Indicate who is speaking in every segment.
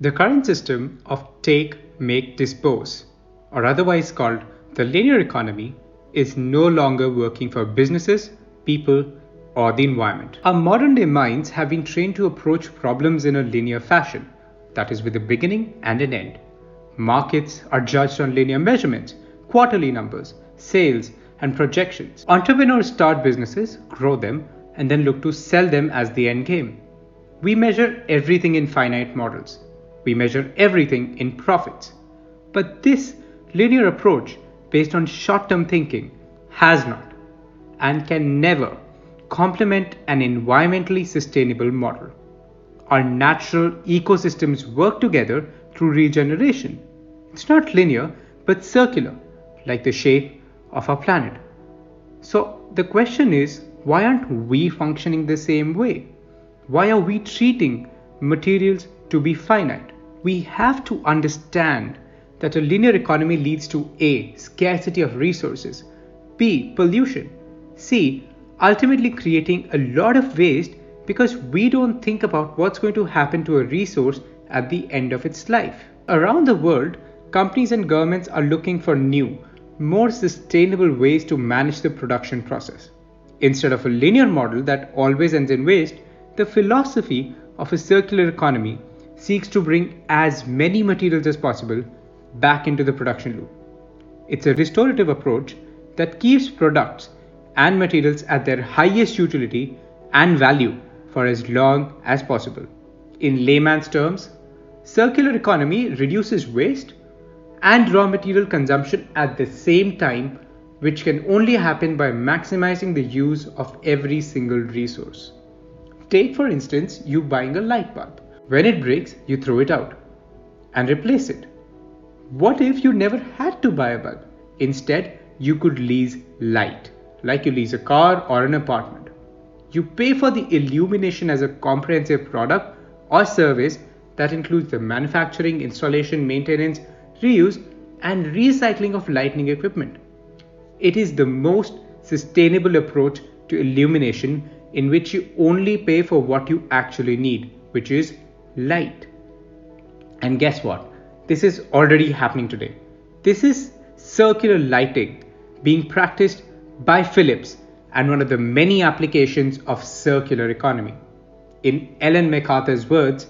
Speaker 1: The current system of take, make, dispose, or otherwise called the linear economy, is no longer working for businesses, people, or the environment. Our modern day minds have been trained to approach problems in a linear fashion, that is, with a beginning and an end. Markets are judged on linear measurements, quarterly numbers, sales, and projections. Entrepreneurs start businesses, grow them, and then look to sell them as the end game. We measure everything in finite models. We measure everything in profits. But this linear approach, based on short-term thinking, has not and can never complement an environmentally sustainable model. Our natural ecosystems work together through regeneration. It's not linear, but circular, like the shape of our planet. So the question is, why aren't we functioning the same way? Why are we treating materials to be finite? We have to understand that a linear economy leads to A, scarcity of resources, B, pollution, C, ultimately creating a lot of waste because we don't think about what's going to happen to a resource at the end of its life. Around the world, companies and governments are looking for new, more sustainable ways to manage the production process. Instead of a linear model that always ends in waste, the philosophy of a circular economy seeks to bring as many materials as possible back into the production loop. It's a restorative approach that keeps products and materials at their highest utility and value for as long as possible. In layman's terms, circular economy reduces waste and raw material consumption at the same time, which can only happen by maximizing the use of every single resource. Take for instance, you buying a light bulb. When it breaks, you throw it out and replace it. What if you never had to buy a bulb? Instead, you could lease light, like you lease a car or an apartment. You pay for the illumination as a comprehensive product or service that includes the manufacturing, installation, maintenance, reuse, and recycling of lighting equipment. It is the most sustainable approach to illumination in which you only pay for what you actually need, which is light. And guess what? This is already happening today. This is circular lighting being practiced by Philips and one of the many applications of circular economy. In Ellen MacArthur's words,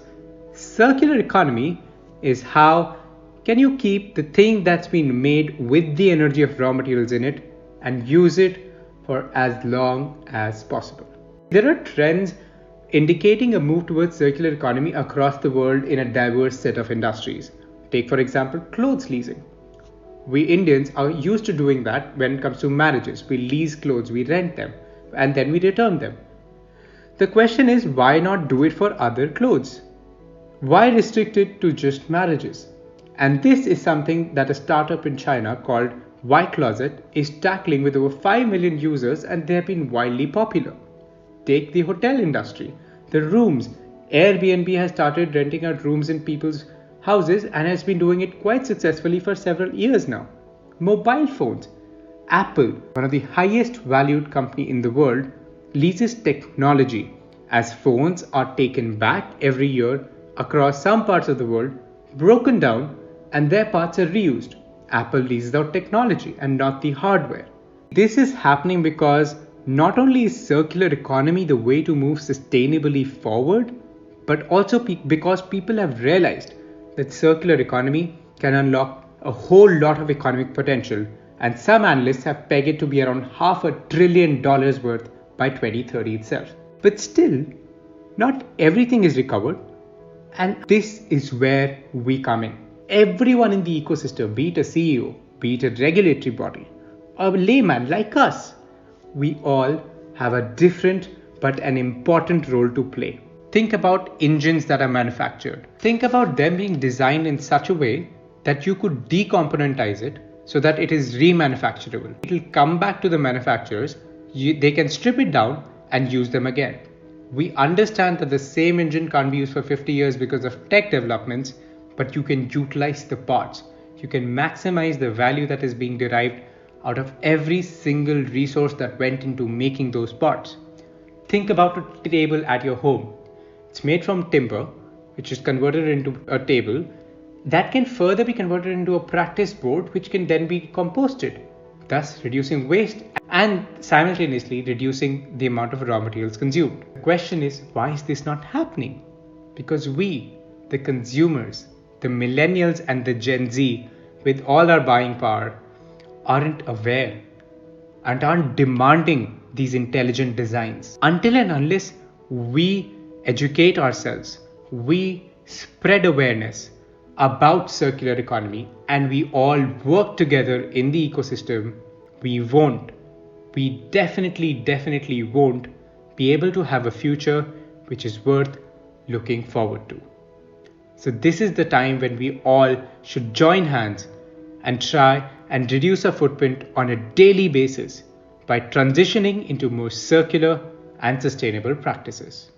Speaker 1: circular economy is how can you keep the thing that's been made with the energy of raw materials in it and use it for as long as possible. There are trends indicating a move towards circular economy across the world in a diverse set of industries. Take for example, clothes leasing. We Indians are used to doing that when it comes to marriages. We lease clothes, we rent them, and then we return them. The question is, why not do it for other clothes? Why restrict it to just marriages? And this is something that a startup in China called Y Closet is tackling with over 5 million users, and they have been wildly popular. Take the hotel industry, the rooms. Airbnb has started renting out rooms in people's houses and has been doing it quite successfully for several years now. Mobile phones. Apple, one of the highest valued company in the world, leases technology as phones are taken back every year across some parts of the world, broken down, and their parts are reused. Apple leases out technology and not the hardware. This is happening because not only is circular economy the way to move sustainably forward, but also because people have realized that circular economy can unlock a whole lot of economic potential, and some analysts have pegged it to be around $500 billion worth by 2030 itself. But still, not everything is recovered, and this is where we come in. Everyone in the ecosystem, be it a CEO, be it a regulatory body, or a layman like us, we all have a different but an important role to play. Think about engines that are manufactured. Think about them being designed in such a way that you could decomponentize it so that it is remanufacturable. It will come back to the manufacturers, they can strip it down and use them again. We understand that the same engine can't be used for 50 years because of tech developments, but you can utilize the parts. You can maximize the value that is being derived out of every single resource that went into making those parts. Think about a table at your home. It's made from timber, which is converted into a table, that can further be converted into a practice board, which can then be composted, thus reducing waste and simultaneously reducing the amount of raw materials consumed. The question is, why is this not happening? Because we, the consumers, the millennials and the Gen Z, with all our buying power, aren't aware and aren't demanding these intelligent designs. Until and unless we educate ourselves, we spread awareness about circular economy, and we all work together in the ecosystem, we definitely won't be able to have a future which is worth looking forward to. So this is the time when we all should join hands and try and reduce our footprint on a daily basis by transitioning into more circular and sustainable practices.